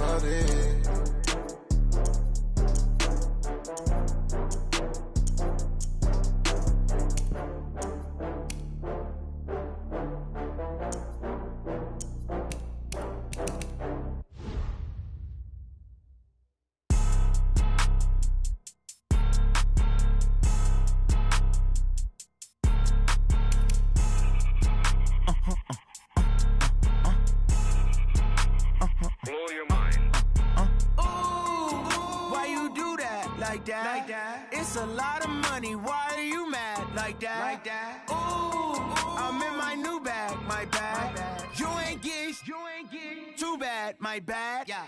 about it. It's a lot of money, why are you mad like that? Ooh, I'm in my new bag, my bad. You ain't get too bad, my bad. Yeah.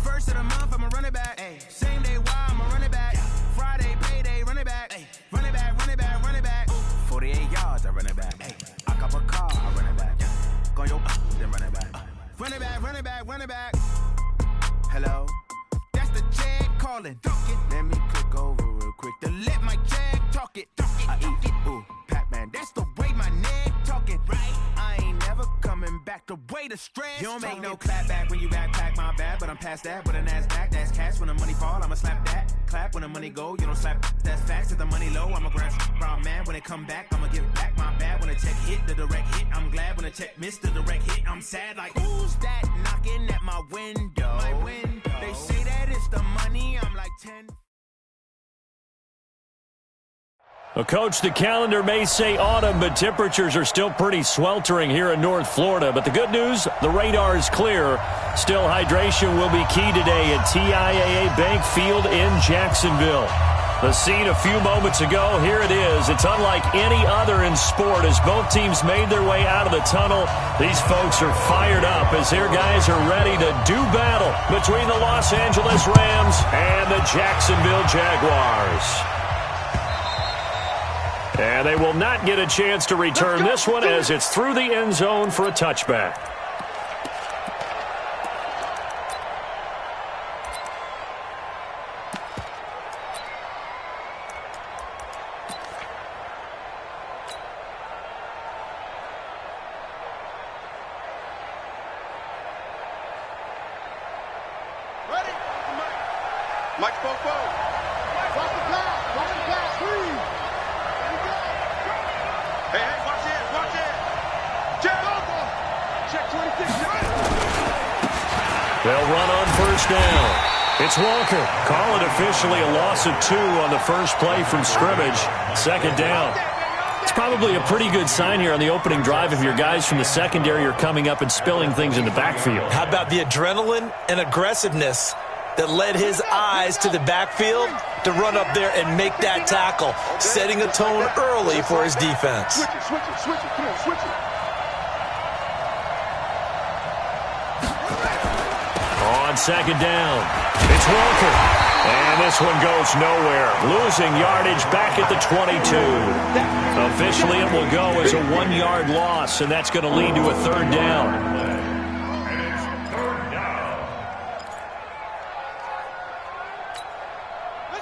First of the month, I'ma run it back. Ay. Same day, why I'ma run it back. Friday, payday, run it back. Ay. Run it back, run it back, run it back. 48 yards, I run it back. Ay. I cop a car, I run it back. Go yo, then run it back. Run it back, run it back, run it back. Hello? That's the check calling. Let me click over real quick to let my check talk it. I eat it, ooh, Pac-Man. That's the way my neck talking. Right? I ain't never coming back the way the stress. You don't make no clap back when you backpack, my bad. But I'm past that with a NASDAQ. That's cash when the money fall, I'ma slap that. Clap when the money go, you don't slap. That's facts. If the money low, I'ma grab brown man. When it come back, I'ma give back my bad. When the check hit, the direct hit. I'm glad when the check missed the direct hit. I'm sad like, who's that knocking at my window? My window. They say that it's the money, I'm like 10. Well, Coach, the calendar may say autumn, but temperatures are still pretty sweltering here in North Florida. But the good news, the radar is clear. Still, hydration will be key today at TIAA Bank Field in Jacksonville. The scene a few moments ago, here it is. It's unlike any other in sport as both teams made their way out of the tunnel. These folks are fired up as their guys are ready to do battle between the Los Angeles Rams and the Jacksonville Jaguars. And they will not get a chance to return this one as it's through the end zone for a touchback. They'll run on first down. It's Walker. Call it officially a loss of 2 on the first play from scrimmage. Second down. It's probably a pretty good sign here on the opening drive if your guys from the secondary are coming up and spilling things in the backfield. How about the adrenaline and aggressiveness that led his eyes to the backfield to run up there and make that tackle, setting a tone early for his defense. Switch it, come on, switch it. On second down, it's Walker. And this one goes nowhere. Losing yardage back at the 22. Officially, it will go as a 1-yard loss, and that's going to lead to a third down.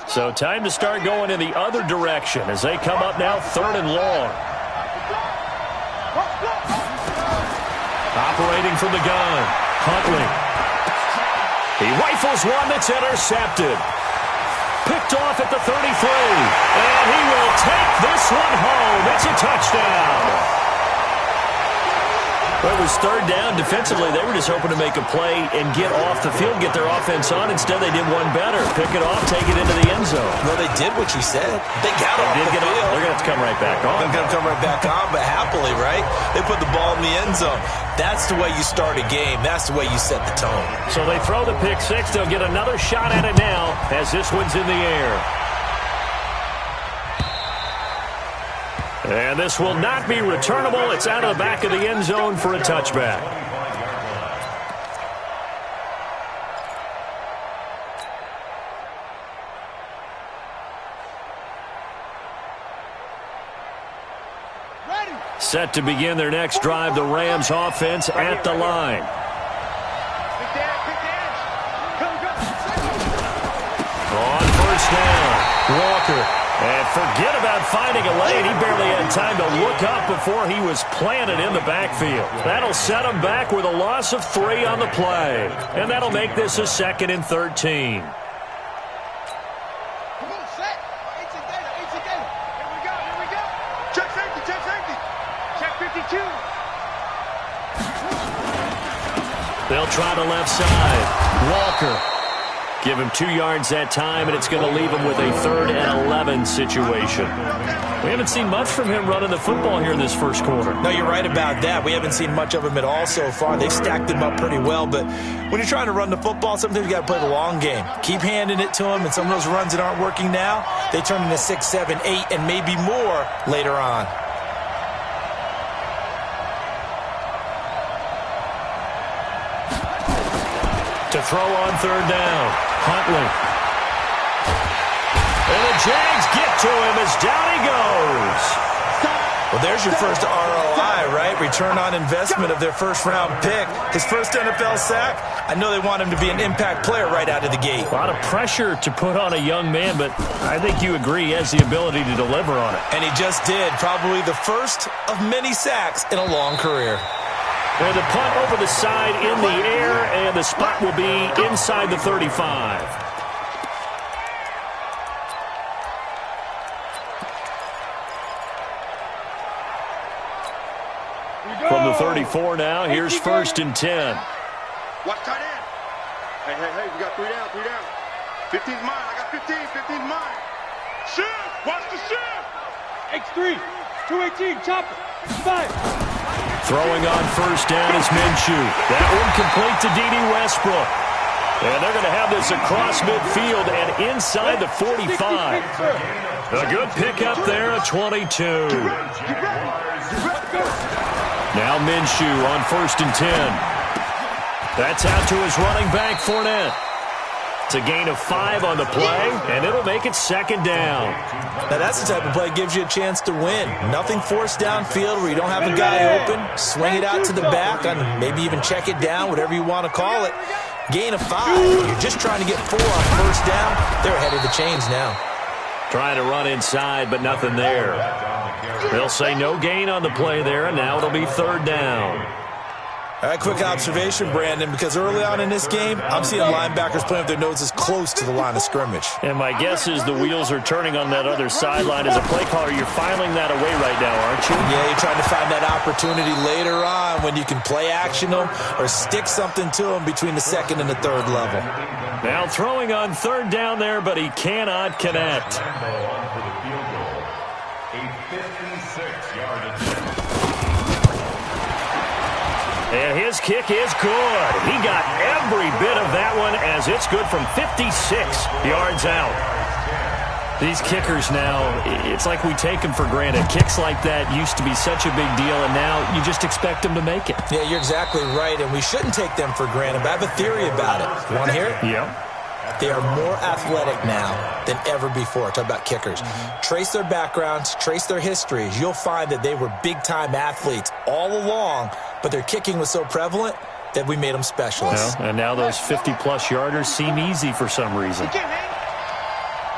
So time to start going in the other direction as they come up now 3rd and long. Operating from the gun, Huntley. He rifles one that's intercepted. Picked off at the 33. And he will take this one home. It's a touchdown. Well, it was 3rd down. Defensively, they were just hoping to make a play and get off the field, get their offense on. Instead, they did one better. Pick it off, take it into the end zone. Well, they did what you said. They got off the field. They're going to have to come right back on. They're going to come right back on, but happily, right? They put the ball in the end zone. That's the way you start a game. That's the way you set the tone. So they throw the pick six. They'll get another shot at it now as this one's in the air. And this will not be returnable. It's out of the back of the end zone for a touchback. Set to begin their next drive, the Rams offense at the line. On first down, Walker. And forget about finding a lane. He barely had time to look up before he was planted in the backfield. That'll set him back with a loss of 3 on the play. And that'll make this a 2nd and 13. They'll try the left side. Walker. Give him 2 yards that time, and it's going to leave him with a 3rd and 11 situation. We haven't seen much from him running the football here in this first quarter. No, you're right about that. We haven't seen much of him at all so far. They've stacked him up pretty well, but when you're trying to run the football, sometimes you got to play the long game. Keep handing it to him, and some of those runs that aren't working now, they turn into 6, 7, 8, and maybe more later on. To throw on 3rd down. Huntley. And the Jags get to him as down he goes. Well, there's your first ROI, right? Return on investment of their first-round pick. His first NFL sack. I know they want him to be an impact player right out of the gate. A lot of pressure to put on a young man, but I think you agree he has the ability to deliver on it. And he just did. Probably the first of many sacks in a long career. And the punt over the side in the air, and the spot will be inside the 35. From the 34 now, here's 1st and 10. Watch tight end. Hey, we got 3 down, 3 down. 15's mine. I got 15, 15's mine. Shift! Watch the shift! X3, 218, chopper, 5. Throwing on 1st down is Minshew. That one complete to D.D. Westbrook. And they're going to have this across midfield and inside the 45. A good pickup there at 22. Now Minshew on 1st and 10. That's out to his running back, Fournette. It's a gain of 5 on the play, and it'll make it 2nd down. Now, that's the type of play that gives you a chance to win. Nothing forced downfield where you don't have a guy open. Swing it out to the back, and maybe even check it down, whatever you want to call it. Gain of 5. You're just trying to get 4 on 1st down. They're ahead of the chains now. Trying to run inside, but nothing there. They'll say no gain on the play there, and now it'll be 3rd down. All right, quick observation, Brandon, because early on in this game, I'm seeing linebackers playing with their noses close to the line of scrimmage. And my guess is the wheels are turning on that other sideline. As a play caller, you're filing that away right now, aren't you? Yeah, you're trying to find that opportunity later on when you can play action them or stick something to them between the 2nd and the 3rd level. Now throwing on 3rd down there, but he cannot connect. And his kick is good. He got every bit of that one as it's good from 56 yards out. These kickers now, it's like we take them for granted. Kicks like that used to be such a big deal, and now you just expect them to make it. Yeah, you're exactly right, and we shouldn't take them for granted, but I have a theory about it. You want to hear it? Yeah. They are more athletic now than ever before. Talk about kickers. Trace their backgrounds, trace their histories. You'll find that they were big-time athletes all along, but their kicking was so prevalent that we made them specialists. Well, and now those 50-plus yarders seem easy for some reason. He can't hang.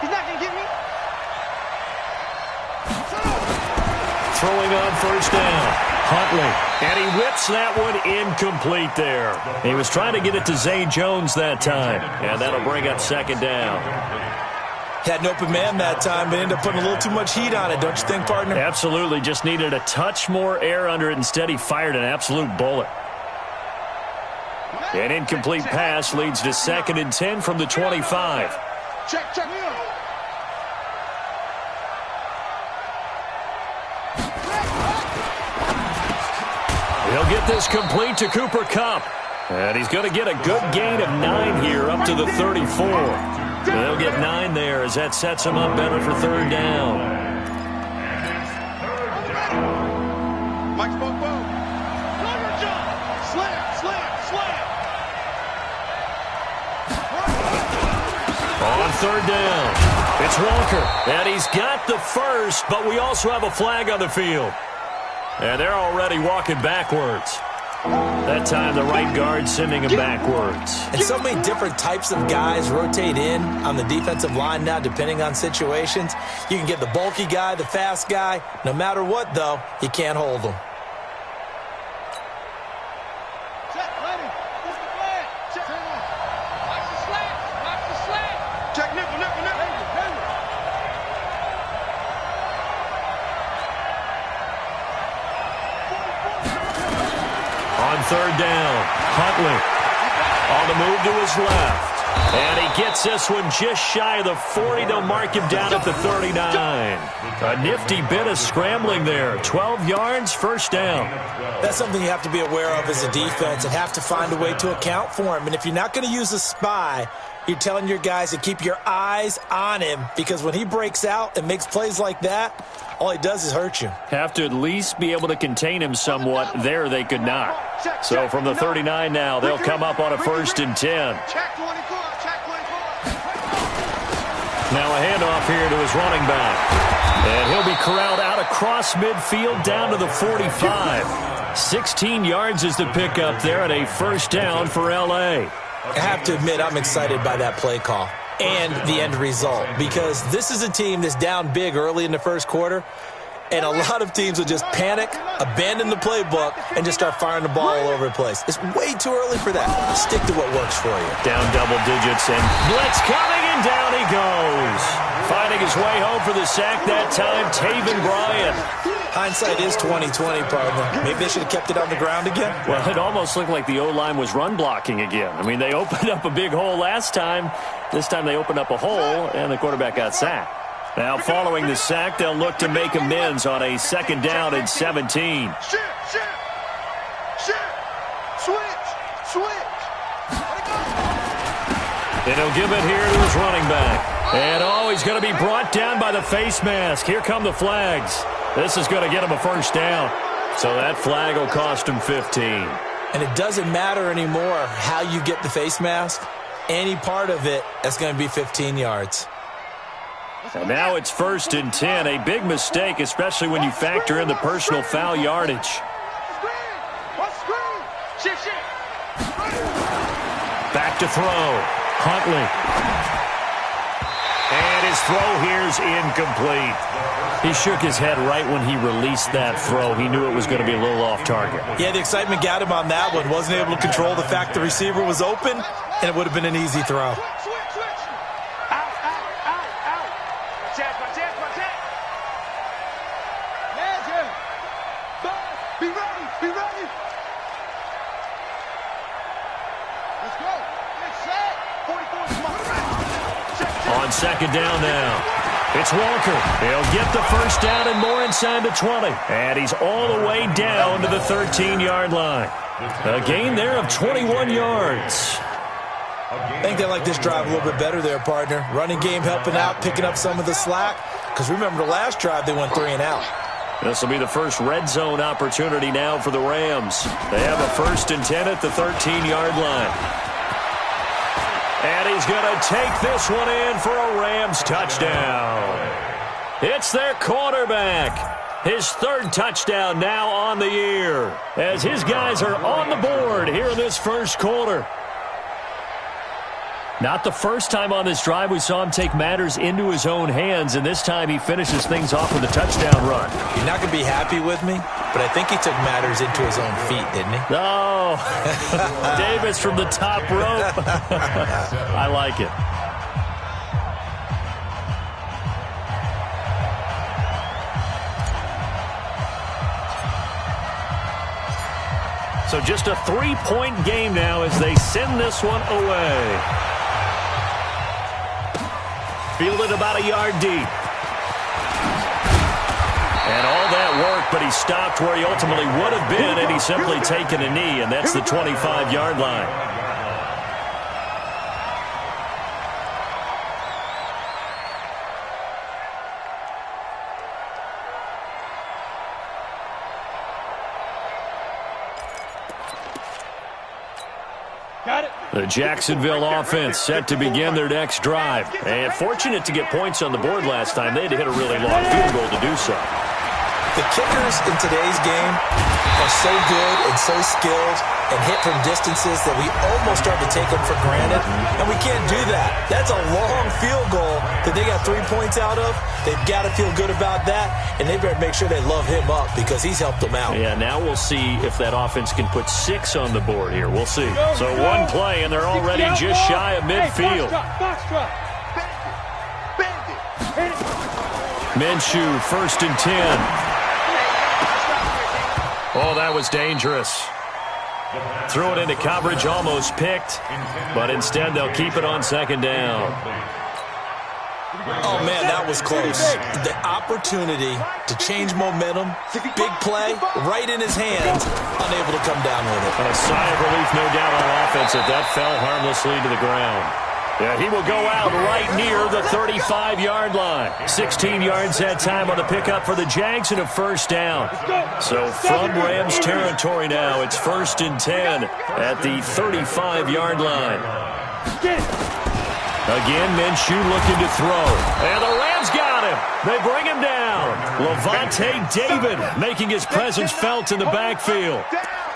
He's not going to get me. Throwing on 1st down. Huntley. And he whips that one incomplete there. He was trying to get it to Zay Jones that time. And that'll bring up 2nd down. Had an open man that time, but ended up putting a little too much heat on it, don't you think, partner? Absolutely. Just needed a touch more air under it. Instead, he fired an absolute bullet. An incomplete pass leads to 2nd and 10 from the 25. Check. He'll get this complete to Cooper Kupp. And he's going to get a good gain of 9 here up to the 34. They'll get 9 there as that sets him up better for 3rd down. Mike spoke well. Slam. On 3rd down, it's Walker. And he's got the first, but we also have a flag on the field. And they're already walking backwards. That time the right guard sending him backwards. And so many different types of guys rotate in on the defensive line now, depending on situations. You can get the bulky guy, the fast guy. No matter what, though, you can't hold them. Check nickel, nickel, nickel. On third down, Huntley on the move to his left. And he gets this one just shy of the 40. They'll mark him down at the 39. A nifty bit of scrambling there. 12 yards, first down. That's something you have to be aware of as a defense and have to find a way to account for him. And if you're not going to use a spy, you're telling your guys to keep your eyes on him, because when he breaks out and makes plays like that, all he does is hurt you. Have to at least be able to contain him somewhat. There they could not. So from the 39 now, they'll come up on a 1st and 10. Check 24, check 24. Now a handoff here to his running back. And he'll be corralled out across midfield down to the 45. 16 yards is the pickup there at a first down for L.A. I have to admit, I'm excited by that play call and the end result, because this is a team that's down big early in the first quarter, and a lot of teams will just panic, abandon the playbook, and just start firing the ball all over the place. It's way too early for that. Stick to what works for you. Down double digits, and blitz coming, and down he goes. Finding his way home for the sack that time, Taven Bryan. Hindsight is 20/20, partner. Maybe they should have kept it on the ground again. Well, it almost looked like the O-line was run blocking again. I mean, they opened up a big hole last time. This time they opened up a hole, and the quarterback got sacked. Now, following the sack, they'll look to make amends on a 2nd down and 17. Shift, switch. And he'll give it here to his running back. And, he's going to be brought down by the face mask. Here come the flags. This is going to get him a first down. So that flag will cost him 15. And it doesn't matter anymore how you get the face mask. Any part of it, that's going to be 15 yards. And now it's 1st and 10. A big mistake, especially when you factor in the personal foul yardage. Back to throw. Huntley. And his throw here's incomplete. He shook his head right when he released that throw. He knew it was going to be a little off target. Yeah, the excitement got him on that one. Wasn't able to control the fact the receiver was open, and it would have been an easy throw. Be ready. Let's go. Get set. 44, come on. On 2nd down now. It's Walker. He'll get the first down and more inside the 20. And he's all the way down to the 13-yard line. A gain there of 21 yards. I think they like this drive a little bit better there, partner. Running game helping out, picking up some of the slack. Because remember, the last drive they went 3 and out. This will be the first red zone opportunity now for the Rams. They have a 1st and 10 at the 13-yard line. And he's going to take this one in for a Rams touchdown. It's their quarterback. His 3rd touchdown now on the year, as his guys are on the board here in this first quarter. Not the first time on this drive we saw him take matters into his own hands, and this time he finishes things off with a touchdown run. You're not going to be happy with me, but I think he took matters into his own feet, didn't he? No. Davis from the top rope. I like it. So just a 3-point game now as they send this one away. Fielded about a yard deep. And all that work, but he stopped where he ultimately would have been, and he's simply taken a knee, and that's the 25-yard line. Got it. The Jacksonville offense set to begin their next drive. And fortunate to get points on the board last time. They had to hit a really long field goal to do so. The kickers in today's game are so good and so skilled and hit from distances that we almost start to take them for granted, and we can't do that. That's a long field goal that they got 3 points out of. They've got to feel good about that, and they better make sure they love him up because he's helped them out. Yeah, now we'll see if that offense can put 6 on the board here. We'll see. So one play, and they're already just shy of midfield. Minshew, 1st and 10. Oh, that was dangerous. Threw it into coverage, almost picked, but instead they'll keep it on 2nd down. Oh, man, that was close. The opportunity to change momentum, big play, right in his hands, unable to come down with it. And a sigh of relief, no doubt, on offense that that fell harmlessly to the ground. Yeah, he will go out right near the 35-yard line. 16 yards that time on the pickup for the Jags and a 1st down. So from Rams territory now, it's 1st and 10 at the 35-yard line. Again, Minshew looking to throw. And the Rams got him. They bring him down. Levante David making his presence felt in the backfield.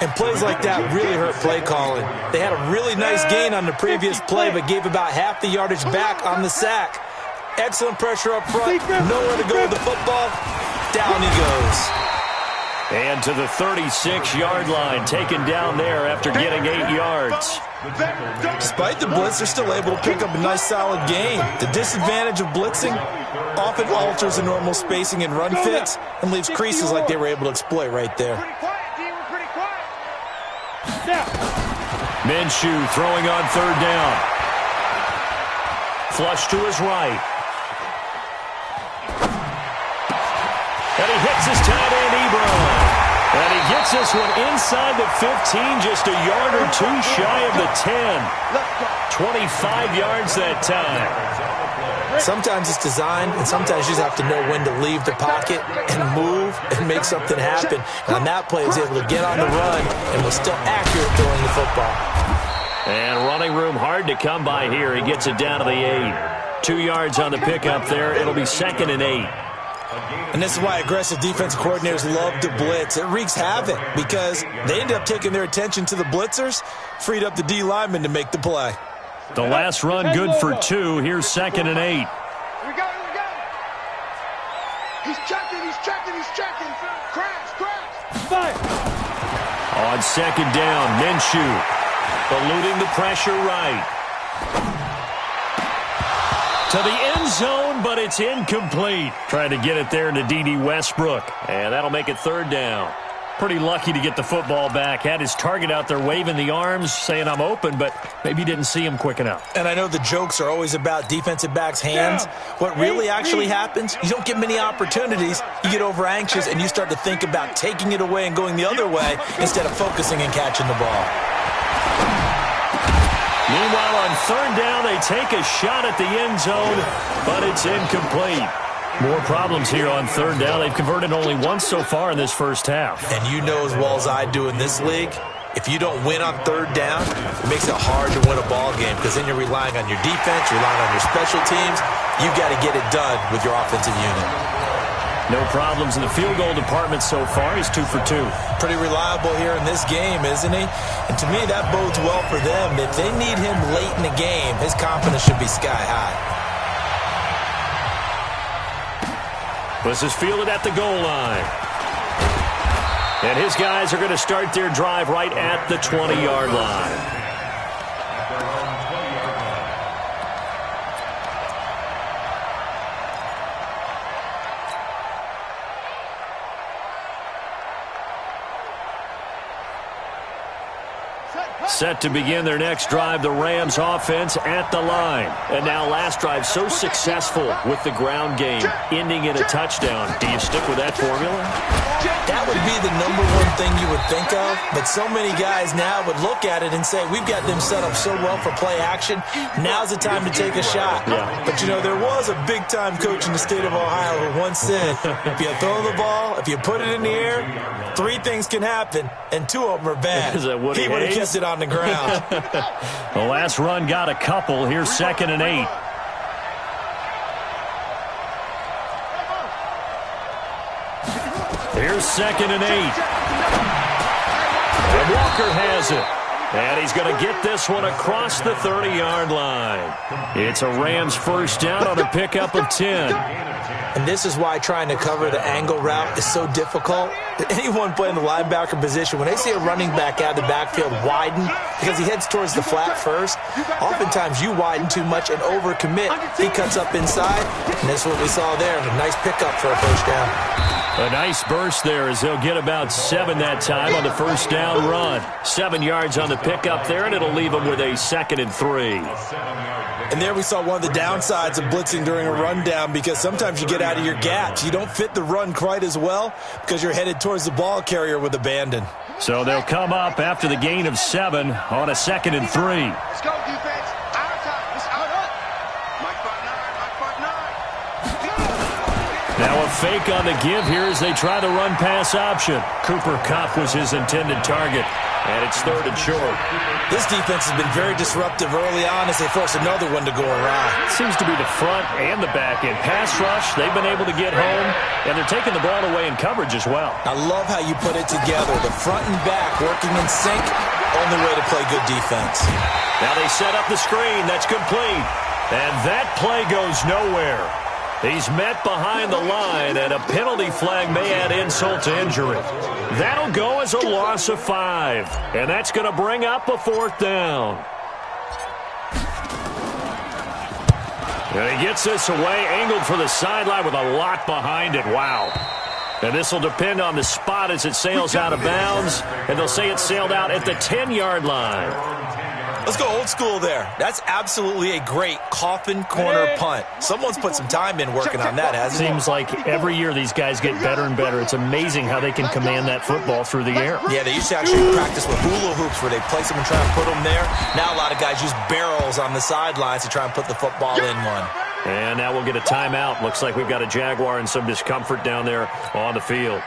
And plays like that really hurt play calling. They had a really nice gain on the previous play, but gave about half the yardage back on the sack. Excellent pressure up front. Nowhere to go with the football. Down he goes. And to the 36-yard line, taken down there after getting 8 yards. Despite the blitz, they're still able to pick up a nice, solid gain. The disadvantage of blitzing often alters the normal spacing and run fits and leaves creases like they were able to exploit right there. Minshew throwing on 3rd down. Flush to his right. And he hits his tight end, Ebron. And he gets this one inside the 15, just a yard or 2 shy of the 10. 25 yards that time. Sometimes it's designed, and sometimes you just have to know when to leave the pocket and move and make something happen. And on that play, he was able to get on the run and was still accurate throwing the football. And running room hard to come by here. He gets it down to the 8. 2 yards on the pickup there. It'll be 2nd and 8. And this is why aggressive defensive coordinators love to blitz. It wreaks havoc because they end up taking their attention to the blitzers, freed up the D lineman to make the play. The last run good for 2. Here's 2nd and 8. Here we go. He's checking. Crash. Fire. On 2nd down, Minshew eluding the pressure right. To the end zone, but it's incomplete. Trying to get it there to D.D. Westbrook. And that'll make it 3rd down. Pretty lucky to get the football back. Had his target out there waving the arms, saying I'm open, but maybe didn't see him quick enough. And I know the jokes are always about defensive backs' hands. What really actually happens, you don't get many opportunities. You get over anxious, and you start to think about taking it away and going the other way instead of focusing and catching the ball. Meanwhile, on 3rd down, they take a shot at the end zone, but it's incomplete. More problems here on 3rd down. They've converted only once so far in this first half. And you know as well as I do in this league, if you don't win on 3rd down, it makes it hard to win a ball game because then you're relying on your defense, you're relying on your special teams. You've got to get it done with your offensive unit. No problems in the field goal department so far. He's 2 for 2. Pretty reliable here in this game, isn't he? And to me, that bodes well for them. If they need him late in the game, his confidence should be sky high. This is fielded at the goal line. And his guys are going to start their drive right at the 20-yard line. Set to begin their next drive, the Rams offense at the line. And now last drive so successful with the ground game, ending in a touchdown. Do you stick with that formula? That would be the #1 thing you would think of, but so many guys now would look at it and say, we've got them set up so well for play action, now's the time to take a shot. Yeah. But, you know, there was a big-time coach in the state of Ohio who once said, if you throw the ball, if you put it in the air, 3 things can happen, and 2 of them are bad. Is that Woody He would have Hayes? kept it on the ground. The last run got a couple. Here's 2nd and 8. Here's 2nd and 8. And Walker has it. And he's going to get this one across the 30-yard line. It's a Rams first down on a pickup of 10. And this is why trying to cover the angle route is so difficult. Anyone playing the linebacker position, when they see a running back out of the backfield widen because he heads towards the flat first, oftentimes you widen too much and overcommit. He cuts up inside, and that's what we saw there. A nice pickup for a first down. A nice burst there as they'll get about 7 that time on the first down run. 7 yards on the pickup there, and it'll leave them with a 2nd and 3. And there we saw one of the downsides of blitzing during a rundown, because sometimes you get out of your gaps. You don't fit the run quite as well because you're headed towards the ball carrier with abandon. So they'll come up after the gain of 7 on a 2nd and 3. Let's go, defense. Our time. It's out up. Mike 5'9", Mike 5'9". Now a fake on the give here as they try the run-pass option. Cooper Kupp was his intended target, and it's 3rd and short. This defense has been very disruptive early on as they force another one to go awry. Seems to be the front and the back end. Pass rush, they've been able to get home, and they're taking the ball away in coverage as well. I love how you put it together. The front and back working in sync, only way to play good defense. Now they set up the screen. That's complete. And that play goes nowhere. He's met behind the line, and a penalty flag may add insult to injury. That'll go as a loss of 5, and that's going to bring up a 4th down. And he gets this away, angled for the sideline with a lot behind it. Wow. And this will depend on the spot as it sails out of bounds, and they'll say it sailed out at the 10-yard line. Let's go old school there. That's absolutely a great coffin corner punt. Someone's put some time in working on that, hasn't it? Seems like every year these guys get better and better. It's amazing how they can command that football through the air. Yeah, they used to actually practice with hula hoops where they place them and try and put them there. Now a lot of guys use barrels on the sidelines to try and put the football in one. And now we'll get a timeout. Looks like we've got a Jaguar and some discomfort down there on the field.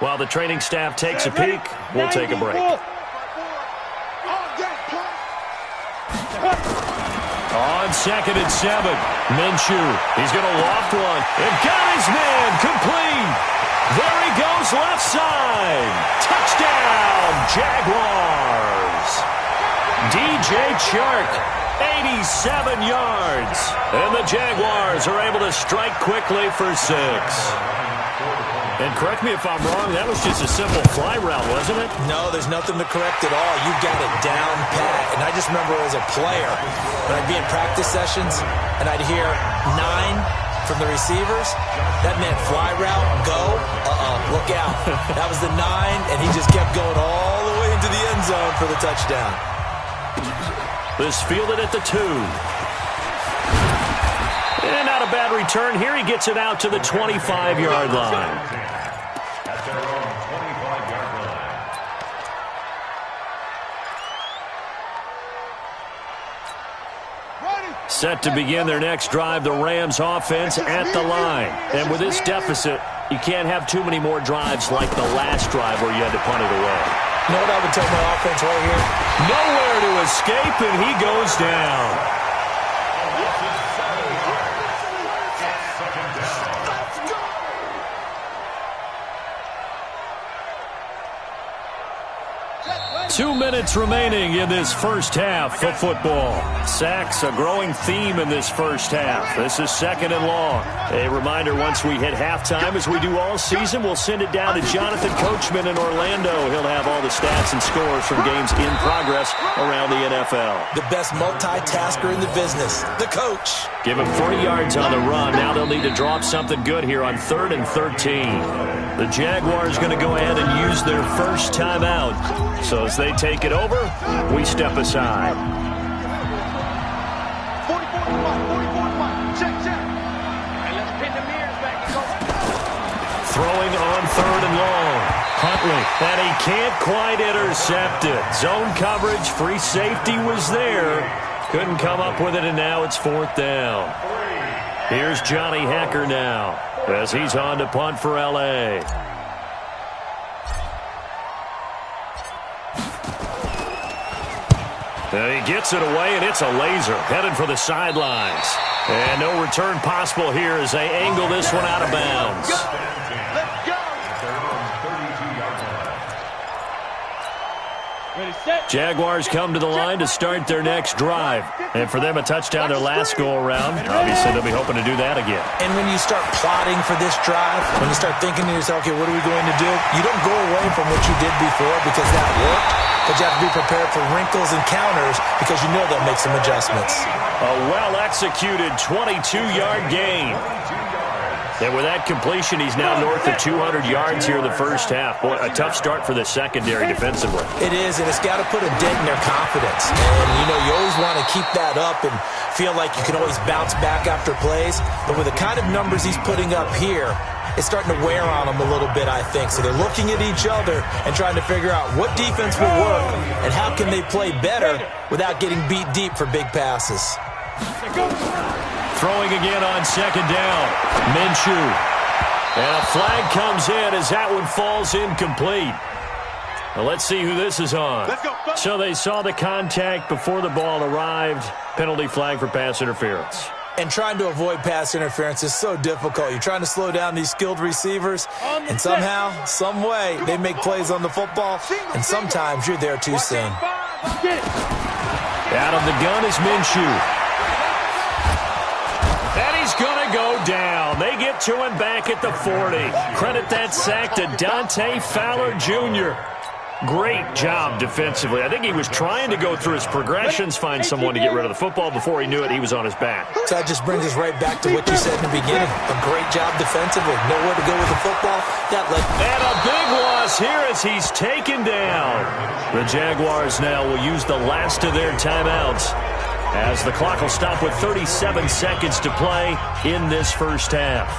While the training staff takes a peek, we'll take a break. On 2nd and 7, Minshew. He's going to loft one and got his man complete. There he goes left side. Touchdown, Jaguars. DJ Chark, 87 yards. And the Jaguars are able to strike quickly for 6. And correct me if I'm wrong, that was just a simple fly route, wasn't it? No, there's nothing to correct at all. You got it down pat. And I just remember as a player, when I'd be in practice sessions and I'd hear 9 from the receivers, that meant fly route, go, look out. That was the 9, and he just kept going all the way into the end zone for the touchdown. This fielded at the 2. And not a bad return here. He gets it out to the 25-yard line. Set to begin their next drive, the Rams offense at the line. And with this deficit, you can't have too many more drives like the last drive where you had to punt it away. You know what I would tell my offense right here? Nowhere to escape, and he goes down. Two minutes remaining in this first half of football. Sacks, a growing theme in this first half. This is 2nd and long. A reminder, once we hit halftime, as we do all season, we'll send it down to Jonathan Coachman in Orlando. He'll have all the stats and scores from games in progress around the NFL. The best multitasker in the business, the coach. Give him 40 yards on the run. Now they'll need to draw up something good here on 3rd and 13. The Jaguars going to go ahead and use their first timeout. So as they take it over, we step aside. 44-5, check. And let's pin the mirrors back and go. Throwing on 3rd and long. Huntley, and he can't quite intercept it. Zone coverage, free safety was there. Couldn't come up with it, and now it's 4th down. Here's Johnny Hekker now as he's on to punt for L.A. And he gets it away, and it's a laser headed for the sidelines. And no return possible here as they angle this one out of bounds. Jaguars come to the line to start their next drive. And for them, a touchdown their last go-around. Obviously, they'll be hoping to do that again. And when you start plotting for this drive, when you start thinking to yourself, okay, what are we going to do? You don't go away from what you did before because that worked, but you have to be prepared for wrinkles and counters because you know they'll make some adjustments. A well-executed 22-yard gain. And with that completion, he's now north of 200 yards here in the first half. Boy, a tough start for the secondary defensively. It is, and it's got to put a dent in their confidence. And, you know, you always want to keep that up and feel like you can always bounce back after plays. But with the kind of numbers he's putting up here, it's starting to wear on them a little bit, I think. So they're looking at each other and trying to figure out what defense will work and how can they play better without getting beat deep for big passes. Throwing again on second down. Minshew. And a flag comes in as that one falls incomplete. Well, let's see who this is on. Let's go. So they saw the contact before the ball arrived. Penalty flag for pass interference. And trying to avoid pass interference is so difficult. You're trying to slow down these skilled receivers, and somehow, some way, they make plays on the football, and sometimes you're there too soon. Out of the gun is Minshew. And he's going to go down. They get to him back at the 40. Credit that sack to Dante Fowler Jr. Great job defensively. I think he was trying to go through his progressions, find someone to get rid of the football. Before he knew it, he was on his back. So that just brings us right back to what you said in the beginning. A great job defensively. Nowhere to go with the football. And a big loss here as he's taken down. The Jaguars now will use the last of their timeouts as the clock will stop with 37 seconds to play in this first half.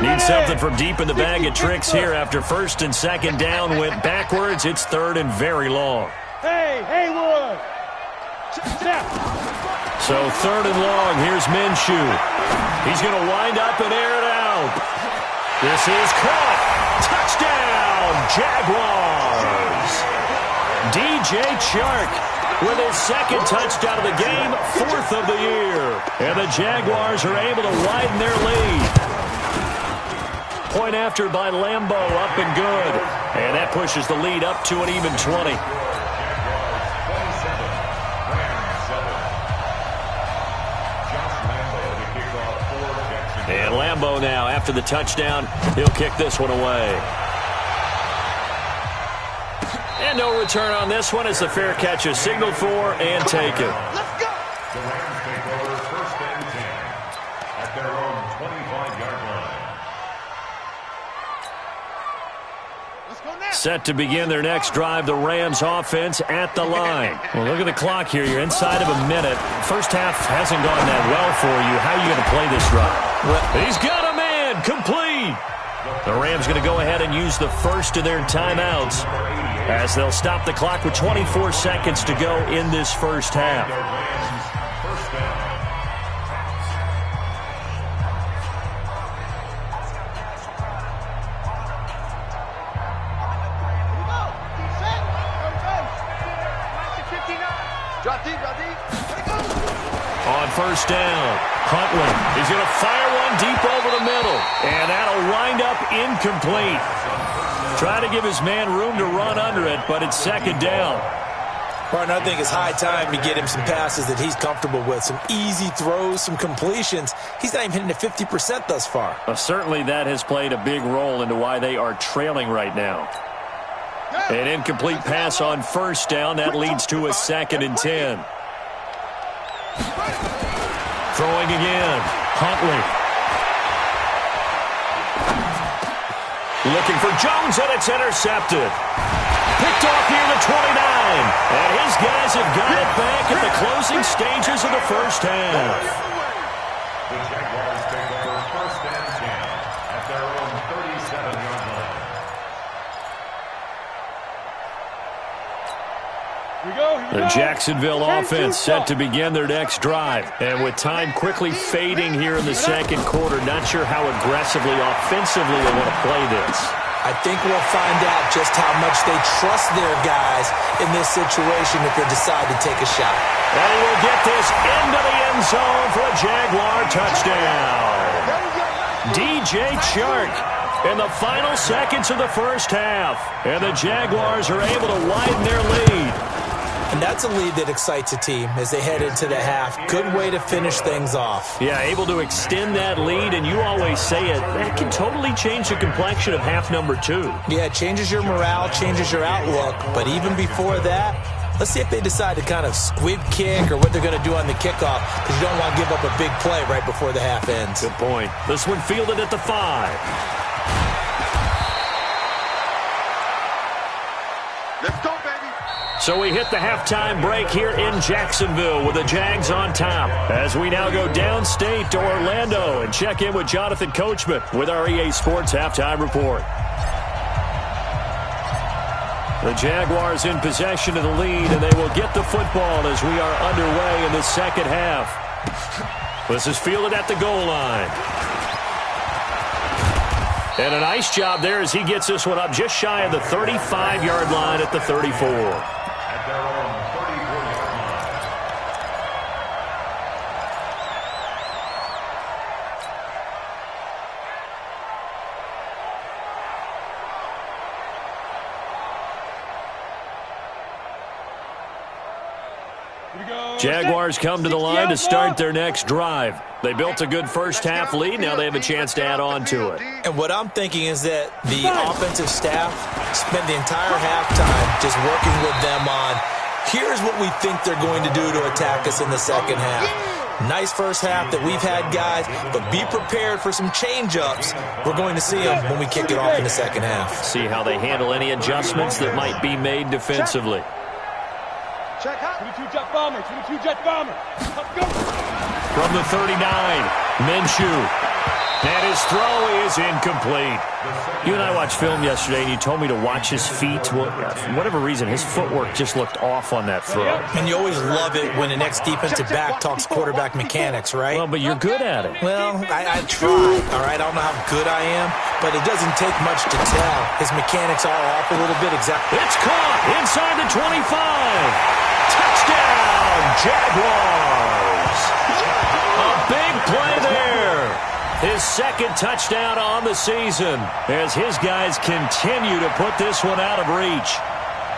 Need something from deep in the bag of tricks here after first and second down went backwards. It's third and very long. Haywood! So third and long, here's Minshew. He's going to wind up and air it out. This is caught. Touchdown, Jaguars. DJ Chark with his second touchdown of the game, fourth of the year. And the Jaguars are able to widen their lead. Point after by Lambeau, up and good. And that pushes the lead up to an even 20. And Lambeau now, after the touchdown, he'll kick this one away. And no return on this one as the fair catch is signaled for and taken. Let's go! The Rams take over first and 10 at their own 25-yard line. Let's go now! Set to begin their next drive, the Rams offense at the line. Well, look at the clock here. You're inside of a minute. First half hasn't gone that well for you. How are you going to play this drive? Well, he's got a man complete. The Rams going to go ahead and use the first of their timeouts as they'll stop the clock with 24 seconds to go in this first half. On first down, Huntley. He's going to fire one deep over the middle, and that'll wind up incomplete. Trying to give his man room to run under it, but it's second down. Martin, I think it's high time to get him some passes that he's comfortable with. Some easy throws, some completions. He's not even hitting at 50% thus far. Certainly that has played a big role into why they are trailing right now. An incomplete pass on first down. That leads to a second and 10. Throwing again. Huntley. Looking for Jones, and it's intercepted. Picked off near the 29. And his guys have got it back at the closing stages of the first half. The Jaguars take over first and 10 at their own 37-yard line. The Jacksonville offense set to begin their next drive. And with time quickly fading here in the second quarter, not sure how aggressively, offensively they want to play this. I think we'll find out just how much they trust their guys in this situation if they decide to take a shot. And he will get this into the end zone for a Jaguar touchdown. DJ Chark In the final seconds of the first half, and the Jaguars are able to widen their lead. And that's a lead that excites a team as they head into the half. Good way to finish things off. Yeah, able to extend that lead, and you always say it, that can totally change the complexion of half number 2. Yeah, it changes your morale, changes your outlook. But even before that, let's see if they decide to kind of squib kick or what they're going to do on the kickoff, because you don't want to give up a big play right before the half ends. Good point. This one fielded at the 5. Let's go, baby. So we hit the halftime break here in Jacksonville with the Jags on top. As we now go downstate to Orlando and check in with Jonathan Coachman with our EA Sports Halftime Report. The Jaguars in possession of the lead, and they will get the football as we are underway in the second half. This is fielded at the goal line. And a nice job there as he gets this one up just shy of the 35-yard line at the 34. At their own 34-yard line. Jaguars come to the line to start their next drive. They built a good first-half lead. Now they have a chance to add on to it. And what I'm thinking is that the offensive staff spent the entire halftime just working with them on, here's what we think they're going to do to attack us in the second half. Nice first half that we've had, guys, but be prepared for some change-ups. We're going to see them when we kick it off in the second half. See how they handle any adjustments that might be made defensively. Check out. 22 jet bomber. 22 jet bomber. Let's go. From the 39, Minshew. And his throw is incomplete. You and I watched film yesterday, and you told me to watch his feet. Well, for whatever reason, his footwork just looked off on that throw. And you always love it when the next defensive back talks quarterback mechanics, right? Well, but you're good at it. Well, I try, all right? I don't know how good I am, but it doesn't take much to tell. His mechanics are off a little bit. Exactly. It's caught inside the 25. Touchdown, Jaguars. A big play there. His second touchdown on the season as his guys continue to put this one out of reach.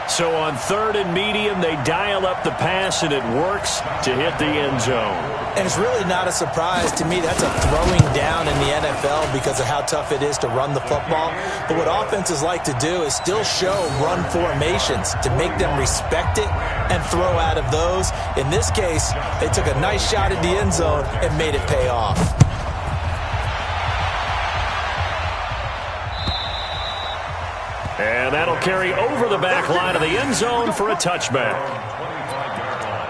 So on 3rd and medium, they dial up the pass, and it works to hit the end zone. And it's really not a surprise to me. That's a throwing down in the NFL because of how tough it is to run the football. But what offenses like to do is still show run formations to make them respect it and throw out of those. In this case, they took a nice shot at the end zone and made it pay off. And that'll carry over the back line of the end zone for a touchback. 25-yard line.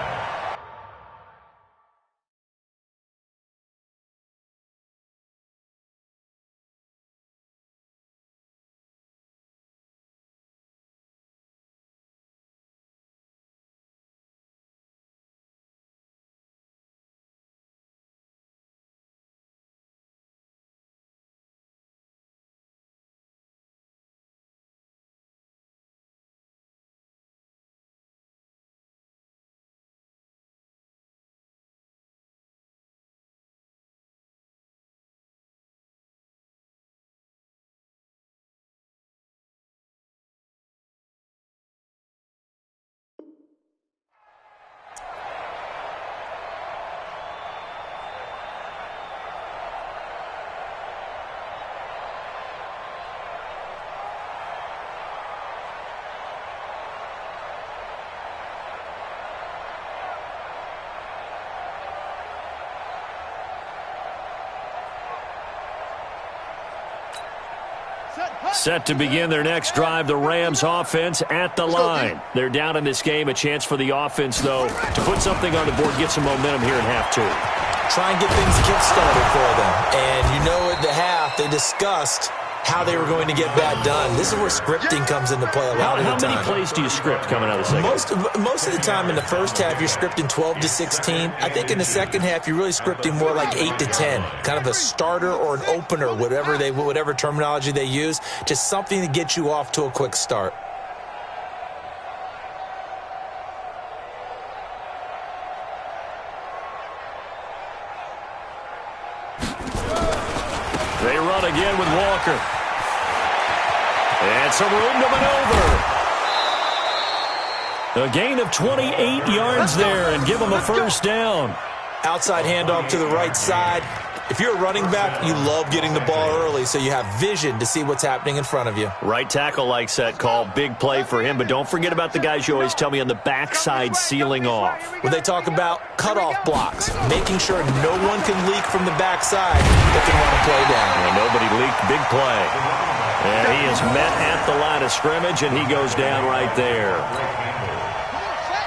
Set to begin their next drive, the Rams offense at the line. They're down in this game. A chance for the offense, though, to put something on the board, get some momentum here in half 2. Try and get things kick-started for them. And you know at the half, they discussed how they were going to get that done. This is where scripting comes into play a lot of the time. How many plays do you script coming out of the second? Most of the time in the first half, you're scripting 12 to 16. I think in the second half, you're really scripting more like 8 to 10. Kind of a starter or an opener, whatever terminology they use. Just something to get you off to a quick start. They run again with Walker. And some room to maneuver. A gain of 28 yards there and give them a first down. Outside handoff to the right side. If you're a running back, you love getting the ball early so you have vision to see what's happening in front of you. Right tackle likes that call. Big play for him, but don't forget about the guys you always tell me on the backside sealing off. When they talk about cutoff blocks, making sure no one can leak from the backside that can run a play down. And nobody leaked. Big play. And he is met at the line of scrimmage, and he goes down right there.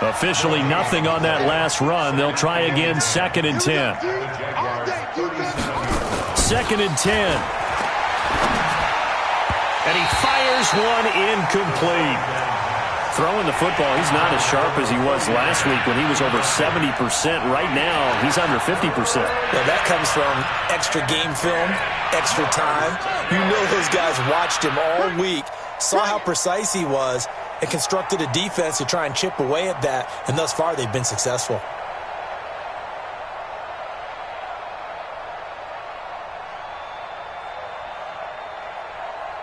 Officially nothing on that last run. They'll try again, 2nd and 10. 2nd and 10. And he fires one incomplete. Throwing the football, he's not as sharp as he was last week when he was over 70%. Right now, he's under 50%. Now that comes from extra game film, extra time. You know those guys watched him all week, saw how precise he was, and constructed a defense to try and chip away at that, and thus far they've been successful.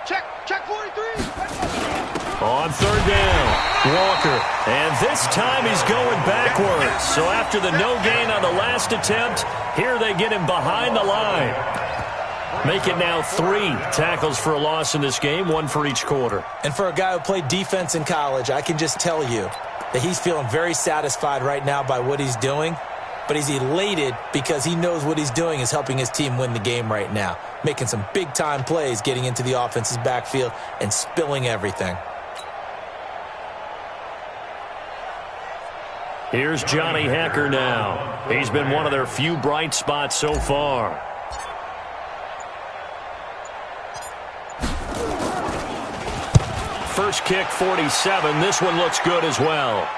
Check 43. On 3rd down, Walker. And this time he's going backwards. So after the no gain on the last attempt, here they get him behind the line. Make it now 3 tackles for a loss in this game, 1 for each quarter. And for a guy who played defense in college, I can just tell you that he's feeling very satisfied right now by what he's doing. But he's elated because he knows what he's doing is helping his team win the game right now. Making some big-time plays, getting into the offense's backfield, and spilling everything. Here's Johnny Hecker now. He's been one of their few bright spots so far. First kick, 47. This one looks good as well.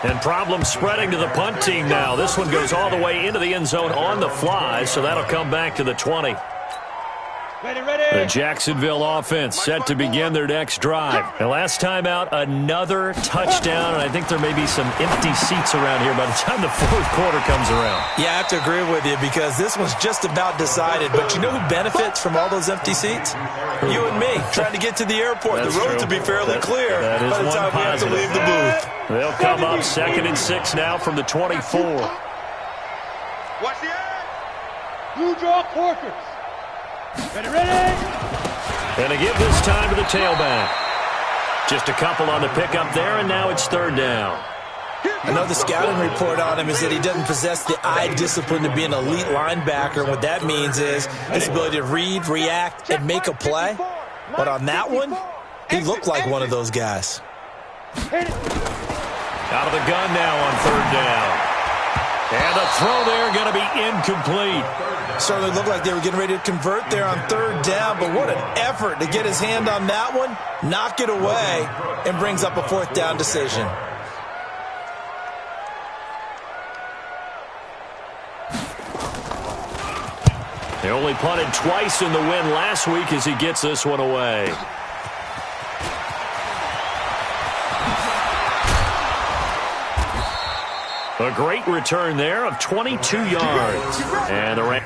And problems spreading to the punt team now. This one goes all the way into the end zone on the fly, so that'll come back to the 20. The Jacksonville offense set to begin their next drive. And last time out, another touchdown, and I think there may be some empty seats around here by the time the 4th quarter comes around. Yeah, I have to agree with you because this one's just about decided. But you know who benefits from all those empty seats? You and me, trying to get to the airport. That's the road true. to be fairly clear that is by the time we have to leave the booth. They'll come up 2nd and 6 now from the 24. Watch the end. Blue draw quarters. Ready. And to give this time to the tailback. Just a couple on the pickup there, and now it's 3rd down. I know the scouting report on him is that he doesn't possess the eye discipline to be an elite linebacker. And what that means is his ability to read, react, and make a play. But on that one, he looked like one of those guys. Out of the gun now on 3rd down. And the throw there going to be incomplete. Certainly looked like they were getting ready to convert there on 3rd down, but what an effort to get his hand on that one, knock it away, and brings up a 4th down decision. They only punted twice in the win last week as he gets this one away. A great return there of 22 yards. And the Rams.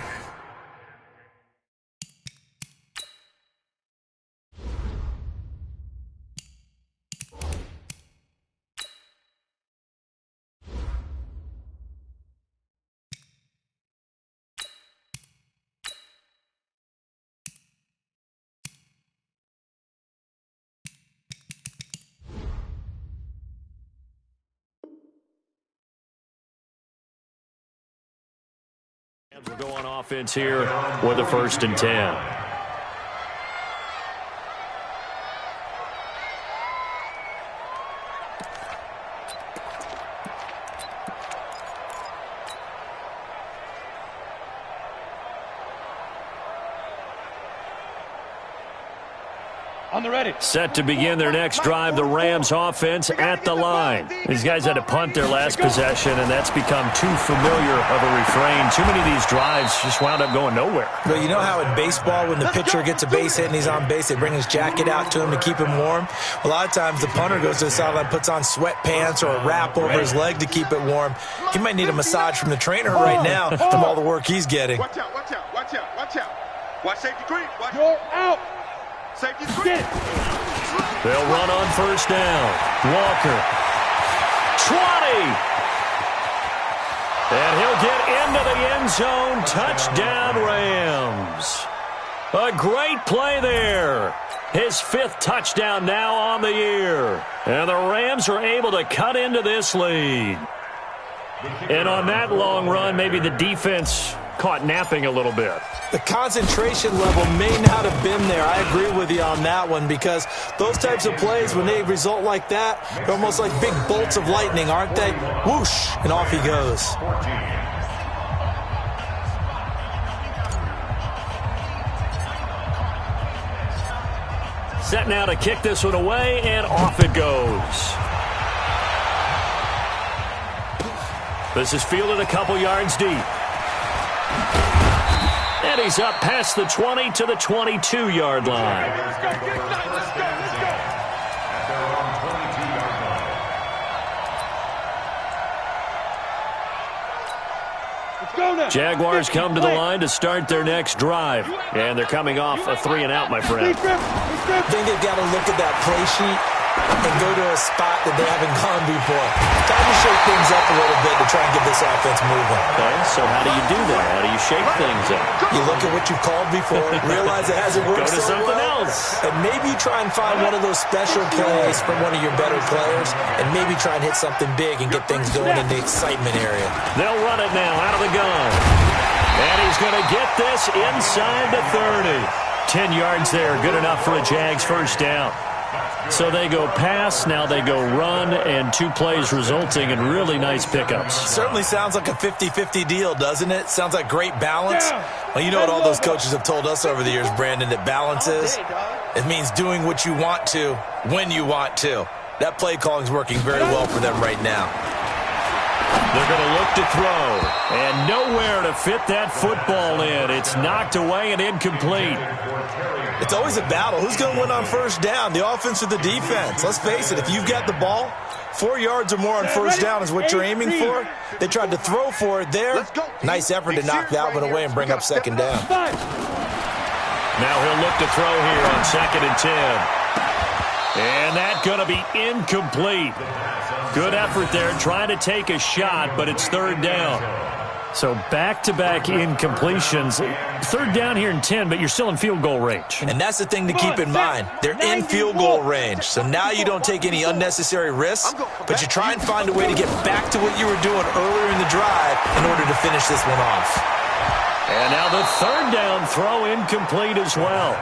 We'll go on offense here with the 1st and 10. On the ready. Set to begin their next drive, the Rams offense at the line. These guys had to punt their last possession, and that's become too familiar of a refrain. Too many of these drives just wound up going nowhere. But you know how in baseball, when the pitcher gets a base hit and he's on base, they bring his jacket out to him to keep him warm? A lot of times the punter goes to the sideline, puts on sweatpants or a wrap over his leg to keep it warm. He might need a massage from the trainer right now from all the work he's getting. Watch out, watch out, watch out, watch out. Watch safety creep. Watch. You're out. Safety's quick. They'll run on first down. Walker. 20. And he'll get into the end zone. Touchdown, Rams. A great play there. His 5th touchdown now on the year. And the Rams are able to cut into this lead. And on that long run, maybe the defense caught napping a little bit. The concentration level may not have been there. I agree with you on that one, because those types of plays, when they result like that, they're almost like big bolts of lightning, aren't they? Whoosh, and off he goes. Set now to kick this one away, and off it goes. This is fielded a couple yards deep. And he's up past the 20 to the 22-yard line. Let's go, get inside, let's go, let's go. At their own 22-yard line. Let's go now. Jaguars come to the line to start their next drive. And they're coming off a 3-and-out, my friend. I think they've got to look at that play sheet and go to a spot that they haven't gone before. Time to shake things up a little bit to try and get this offense moving. Okay, so how do you do that? How do you shake things up? You look at what you've called before, realize it hasn't worked Go to so something well, else. and maybe try and find one of those special plays from one of your better players, and maybe try and hit something big and get things going in the excitement area. They'll run it now out of the gun. And he's going to get this inside the 30. 10 yards there, good enough for a Jags first down. So they go pass, now they go run, and 2 plays resulting in really nice pickups. Certainly sounds like a 50-50 deal, doesn't it? Sounds like great balance. Well, you know what all those coaches have told us over the years, Brandon, that balance is? It means doing what you want to, when you want to. That play calling is working very well for them right now. They're going to look to throw, and nowhere to fit that football in. It's knocked away and incomplete. It's always a battle. Who's going to win on first down, the offense or the defense? Let's face it, if you've got the ball, 4 yards or more on first down is what you're aiming for. They tried to throw for it there. Nice effort to knock that one away and bring up second down. Now he'll look to throw here on 2nd and 10. And that's going to be incomplete. Good effort there, trying to take a shot, but it's 3rd down. So back-to-back incompletions. 3rd down here in 10, but you're still in field goal range. And that's the thing to keep in mind. They're in field goal range. So now you don't take any unnecessary risks, but you try and find a way to get back to what you were doing earlier in the drive in order to finish this one off. And now the 3rd down throw incomplete as well.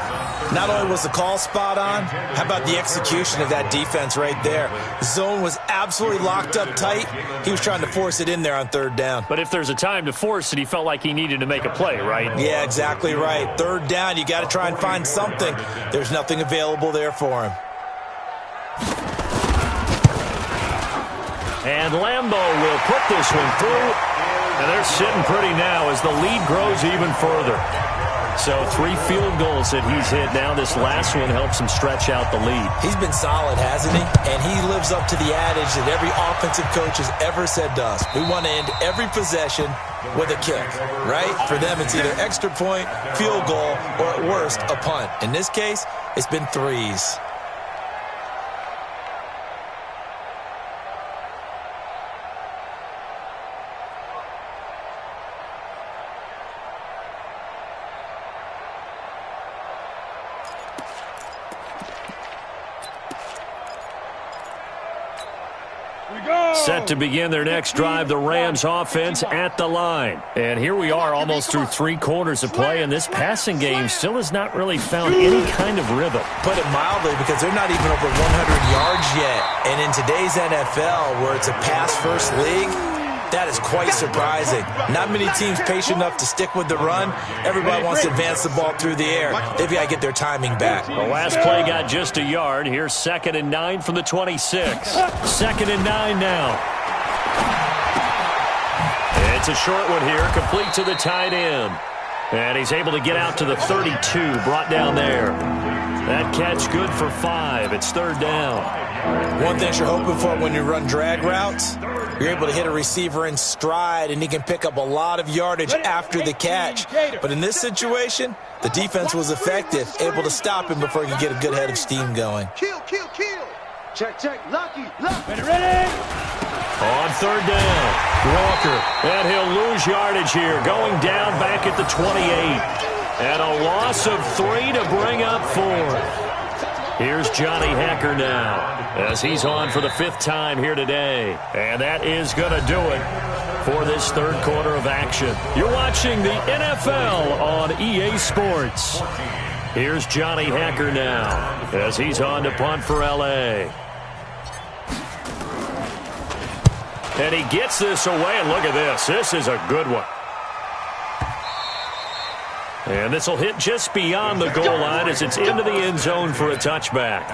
Not only was the call spot on, how about the execution of that defense right there? The zone was absolutely locked up tight. He was trying to force it in there on 3rd down. But if there's a time to force it, he felt like he needed to make a play, right? Yeah, exactly right. 3rd down, you got to try and find something. There's nothing available there for him. And Lambeau will put this one through. And they're sitting pretty now as the lead grows even further. So 3 field goals that he's hit now. This last one helps him stretch out the lead. He's been solid, hasn't he? And he lives up to the adage that every offensive coach has ever said to us. We want to end every possession with a kick, right? For them, it's either extra point, field goal, or at worst, a punt. In this case, it's been 3s. Set to begin their next drive, the Rams offense at the line. And here we are almost through 3 quarters of play, and this passing game still has not really found any kind of rhythm. Put it mildly, because they're not even over 100 yards yet. And in today's NFL, where it's a pass-first league, that is quite surprising. Not many teams patient enough to stick with the run. Everybody wants to advance the ball through the air. They've got to get their timing back. The last play got just a yard. Here's 2nd and 9 from the 26. 2nd and 9 now. It's a short one here, complete to the tight end. And he's able to get out to the 32, brought down there. That catch good for 5. It's 3rd down. One thing you're hoping for when you run drag routes, You're able to hit a receiver in stride, and he can pick up a lot of yardage after the catch. But in this situation, the defense was effective, able to stop him before he could get a good head of steam going. Kill. Check, lucky. Ready. On third down, Walker, and he'll lose yardage here, going down back at the 28. And a loss of 3 to bring up 4. Here's Johnny Hacker now, as he's on for the 5th time here today. And that is going to do it for this third quarter of action. You're watching the NFL on EA Sports. Here's Johnny Hacker now, as he's on to punt for L.A. And he gets this away, and look at this. This is a good one. And this will hit just beyond the goal line as it's into the end zone for a touchback.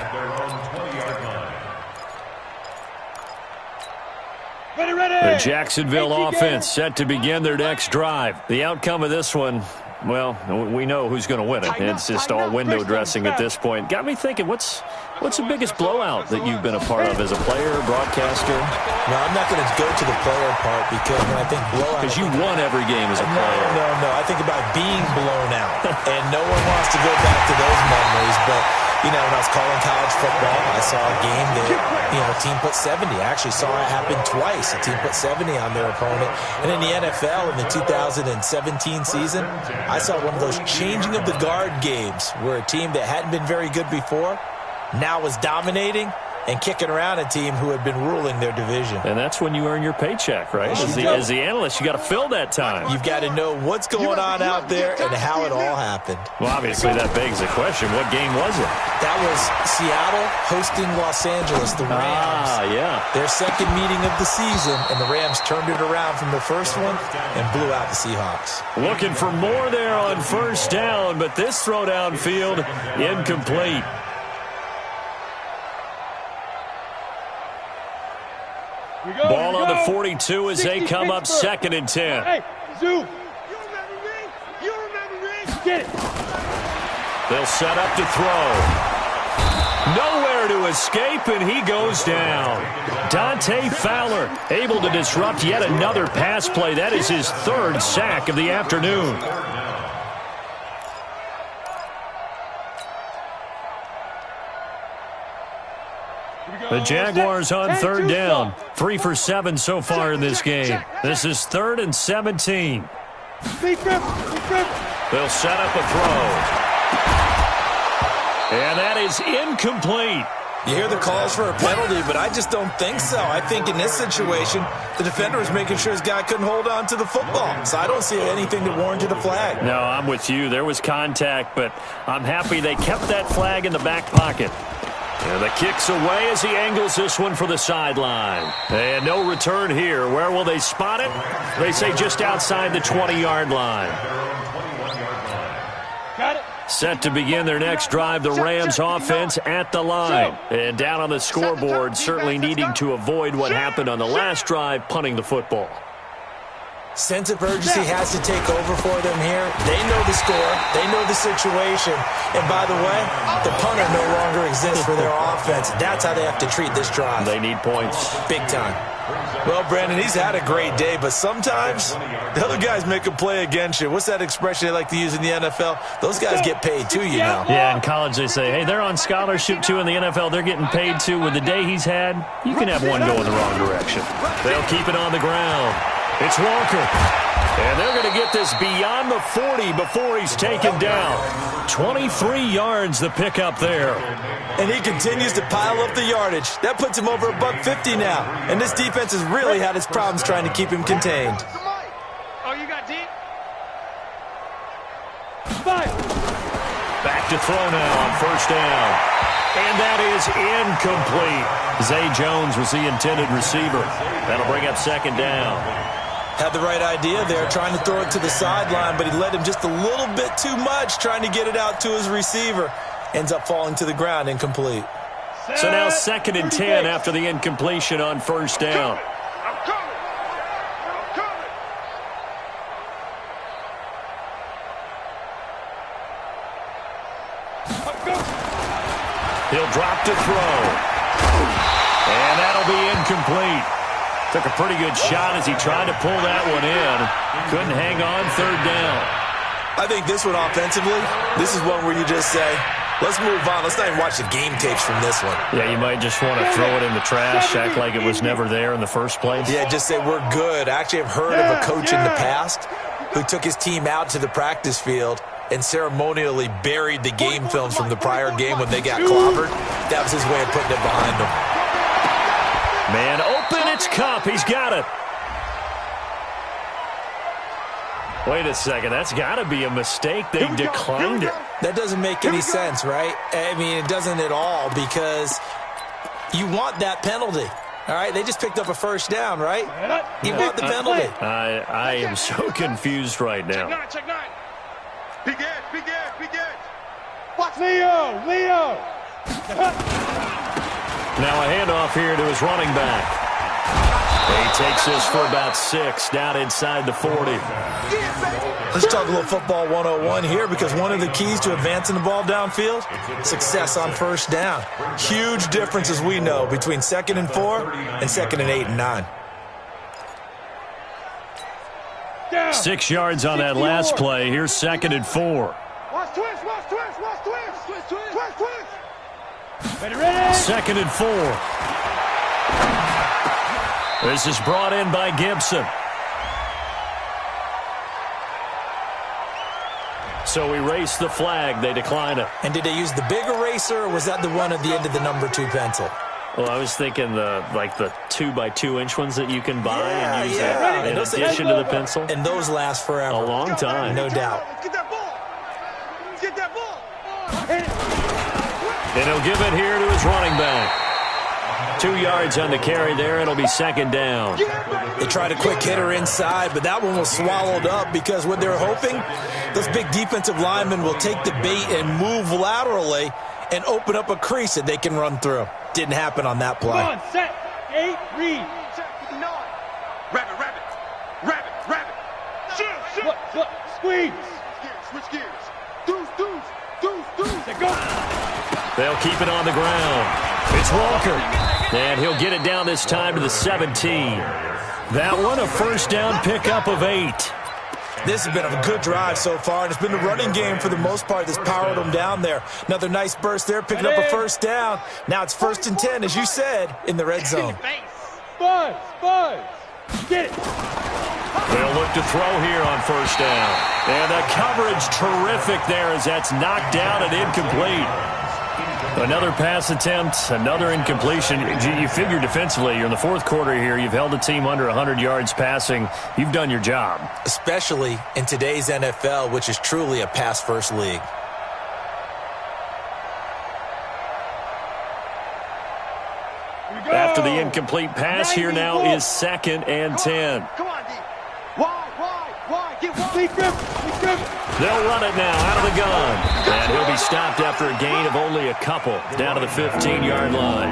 The Jacksonville offense set to begin their next drive. The outcome of this one, well, we know who's going to win it. It's just all window dressing at this point. Got me thinking, what's the biggest blowout that you've been a part of as a player, broadcaster? No, I'm not going to go to the player part because when I think blowout... Because you won every game as a player. No. I think about being blown out. And no one wants to go back to those memories. But, you know, when I was calling college football, I saw a game that, you know, a team put 70. I actually saw it happen twice. A team put 70 on their opponent. And in the NFL, in the 2017 season, I saw one of those changing of the guard games where a team that hadn't been very good before now was dominating and kicking around a team who had been ruling their division. And that's when you earn your paycheck, right? As the analyst, you got to fill that time. You've got to know what's going on out there and how it all happened. Well, obviously, that begs the question, what game was it? That was Seattle hosting Los Angeles, the Rams. Yeah. Their second meeting of the season, and the Rams turned it around from the first one and blew out the Seahawks. Looking for more there on first down, but this throw downfield, incomplete. Ball on the 42 as they come up 2nd and 10. Hey, Zoo. You remember me? Get it. They'll set up to throw. Nowhere to escape, and he goes down. Dante Fowler able to disrupt yet another pass play. That is his 3rd sack of the afternoon. The Jaguars on 3rd down. 3 for 7 so far in this game. This is 3rd and 17. They'll set up a throw. And that is incomplete. You hear the calls for a penalty, but I just don't think so. I think in this situation, the defender was making sure his guy couldn't hold on to the football. So I don't see anything that warranted a flag. No, I'm with you. There was contact, but I'm happy they kept that flag in the back pocket. And the kick's away as he angles this one for the sideline. And no return here. Where will they spot it? They say just outside the 20-yard line. Got it. Set to begin their next drive, the Rams offense at the line. And down on the scoreboard, certainly needing to avoid what happened on the last drive, punting the football. Sense of urgency has to take over for them here. They know the score. They know the situation. And by the way, the punter no longer exists for their offense. That's how they have to treat this drive. They need points. Big time. Well, Brandon, he's had a great day, but sometimes the other guys make a play against you. What's that expression they like to use in the NFL? Those guys get paid too, you know. Yeah, in college they say, hey, they're on scholarship too. In the NFL, they're getting paid too. With the day he's had, you can have one go in the wrong direction. They'll keep it on the ground. It's Walker. And they're going to get this beyond the 40 before he's taken down. 23 yards the pickup there. And he continues to pile up the yardage. That puts him over $150 now. And this defense has really had its problems trying to keep him contained. Oh, you got deep? Fire. Back to throw now on first down. And that is incomplete. Zay Jones was the intended receiver. That'll bring up 2nd down. Had the right idea there, trying to throw it to the sideline, but he led him just a little bit too much, trying to get it out to his receiver. Ends up falling to the ground, incomplete. So now 2nd and 10 after the incompletion on first down. I'm coming. He'll drop to throw. And that'll be incomplete. Took a pretty good shot as he tried to pull that one in. Couldn't hang on, third down. I think this one offensively, this is one where you just say, let's move on. Let's not even watch the game tapes from this one. Yeah, you might just want to throw it in the trash, act like it was never there in the first place. Yeah, just say we're good. I actually have heard of a coach in the past who took his team out to the practice field and ceremonially buried the game films from the prior game when they got clobbered. That was his way of putting it behind them. Man open, it's Cup. He's got it. Wait a second, that's got to be a mistake. They declined it. That doesn't make any sense, right? I mean, it doesn't at all because you want that penalty. All right, they just picked up a first down, right? You want the penalty. I am so confused right now. Check nine. Big edge. Watch Leo. Now a handoff here to his running back. He takes this for about 6 down inside the 40. Let's talk a little football 101 here because one of the keys to advancing the ball downfield, success on first down. Huge difference, as we know, between 2nd and 4 and 2nd and 8 and 9. 6 yards on that last play. Here's 2nd and 4. Watch twist. Ready. 2nd and 4. This is brought in by Gibson. So we race the flag. They decline it. And did they use the big eraser, or was that the one at the end of the number 2 pencil? Well, I was thinking the 2x2-inch ones that you can buy and use yeah. in addition to the pencil. And those last forever. A long time. No doubt. Get that ball. And he'll give it here to his running back. 2 yards on the carry there. It'll be 2nd down. They tried a quick hitter inside, but that one was swallowed up because what they're hoping, those big defensive linemen will take the bait and move laterally and open up a crease that they can run through. Didn't happen on that play. Come on, set, 8, read. Rabbit. Shoot. Look, squeeze. Switch gears. Deuce. Go. They'll keep it on the ground. It's Walker. And he'll get it down this time to the 17. That one, a first down pickup of 8. This has been a good drive so far, and it's been the running game for the most part that's powered them down there. Another nice burst there, picking up a first down. Now it's 1st and 10, as you said, in the red zone. Buzz. Get it. They'll look to throw here on first down. And the coverage terrific there as that's knocked down and incomplete. Another pass attempt, another incompletion. You figure defensively, you're in the 4th quarter here. You've held the team under 100 yards passing. You've done your job. Especially in today's NFL, which is truly a pass-first league. After the incomplete pass, here now is 2nd and 10. Come on, D. Why? Get one. They'll run it now out of the gun. And he'll be stopped after a gain of only a couple down to the 15-yard line.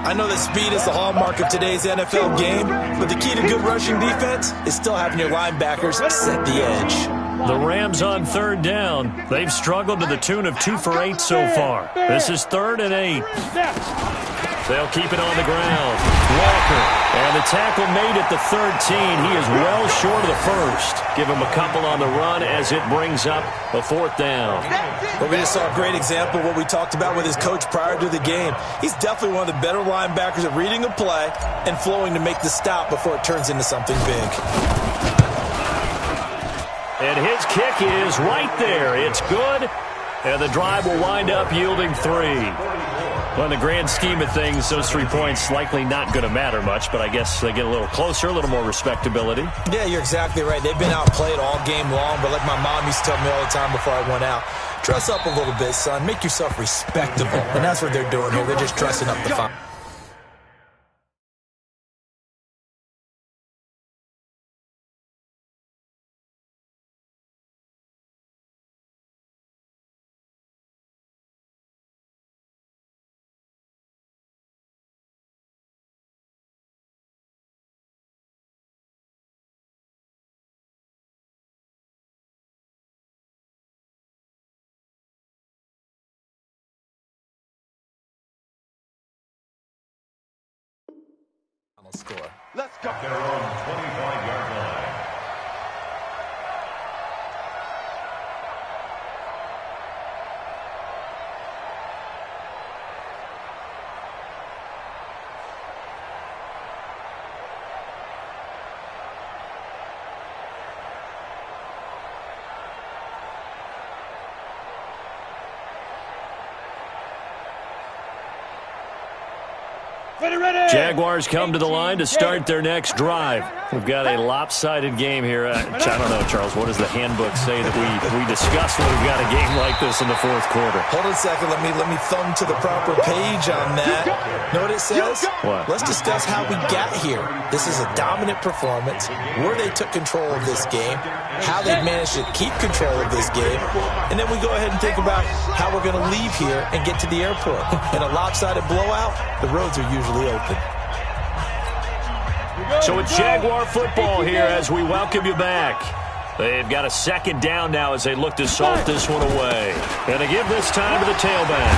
I know that speed is the hallmark of today's NFL game, but the key to good rushing defense is still having your linebackers set the edge. The Rams on 3rd down. They've struggled to the tune of 2 for 8 so far. This is 3rd and 8. They'll keep it on the ground. Walker. And the tackle made at the 13. He is well short of the first. Give him a couple on the run as it brings up a 4th down. But we just saw a great example of what we talked about with his coach prior to the game. He's definitely one of the better linebackers at reading a play and flowing to make the stop before it turns into something big. And his kick is right there. It's good. And the drive will wind up yielding 3. Well, in the grand scheme of things, those 3 points likely not going to matter much, but I guess they get a little closer, a little more respectability. Yeah, you're exactly right. They've been outplayed all game long, but like my mom used to tell me all the time before I went out, dress up a little bit, son. Make yourself respectable. And that's what they're doing here. They're just dressing up the fight. box score. Let's go. At their own 25-yard line. Jaguars come to the line to start their next drive. We've got a lopsided game here. I don't know, Charles. What does the handbook say that we discuss when we've got a game like this in the fourth quarter? Hold on a second. Let me thumb to the proper page on that. Know what it says? What? Let's discuss how we got here. This is a dominant performance, where they took control of this game, how they managed to keep control of this game, and then we go ahead and think about how we're going to leave here and get to the airport. In a lopsided blowout, the roads are usually open. So it's Jaguar football here as we welcome you back. They've got a second down now as they look to salt this one away. And they give this time to the tailback.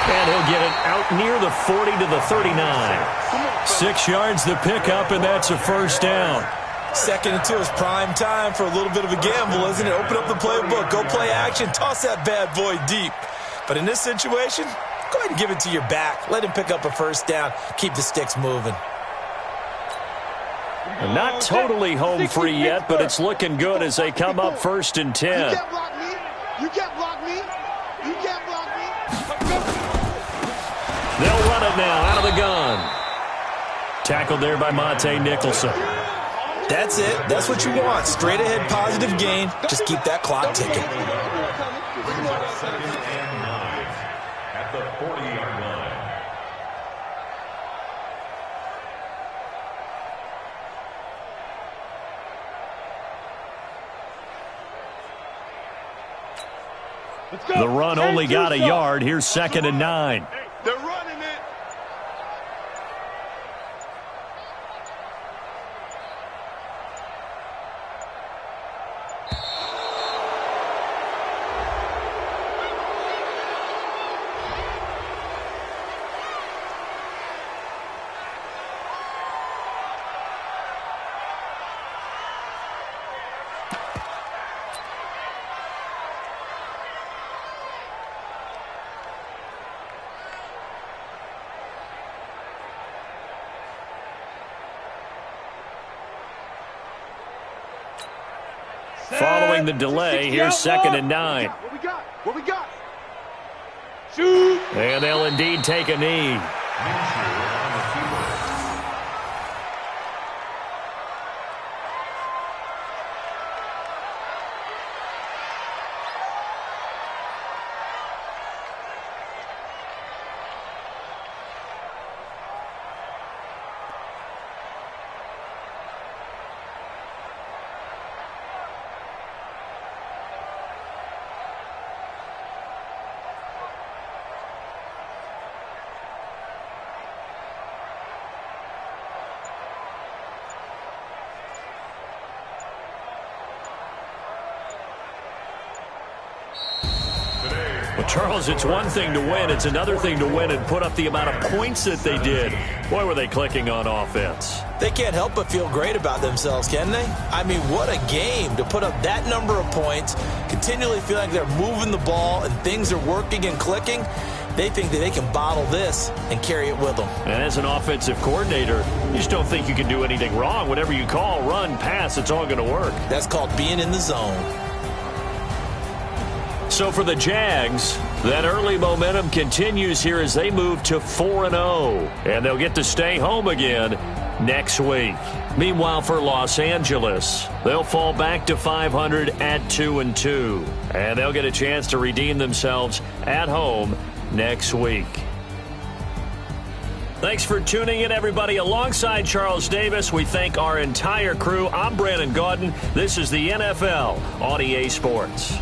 And he'll get it out near the 40 to the 39. 6 yards the pickup, and that's a first down. 2nd and 2 is prime time for a little bit of a gamble, isn't it? Open up the playbook, go play action, toss that bad boy deep. But in this situation, go ahead and give it to your back. Let him pick up a first down. Keep the sticks moving. Not totally home free yet, but it's looking good as they come up 1st and 10. You can't block me. You can't block me. You can't block me. They'll run it now out of the gun. Tackled there by Monte Nicholson. That's it. That's what you want. Straight ahead positive gain. Just keep that clock ticking. 2nd and 9 at the 40-yard line. The run only got a yard. Here's 2nd and 9. They're running it. Following the delay, here's 2nd and 9. What we got? What we got? Shoot. And they'll indeed take a knee. Well, Charles, it's one thing to win. It's another thing to win and put up the amount of points that they did. Boy, were they clicking on offense. They can't help but feel great about themselves, can they? I mean, what a game to put up that number of points, continually feel like they're moving the ball and things are working and clicking. They think that they can bottle this and carry it with them. And as an offensive coordinator, you just don't think you can do anything wrong. Whatever you call, run, pass, it's all going to work. That's called being in the zone. So for the Jags, that early momentum continues here as they move to 4-0. And they'll get to stay home again next week. Meanwhile, for Los Angeles, they'll fall back to 500 at 2-2. And they'll get a chance to redeem themselves at home next week. Thanks for tuning in, everybody. Alongside Charles Davis, we thank our entire crew. I'm Brandon Gaudin. This is the NFL on EA Sports.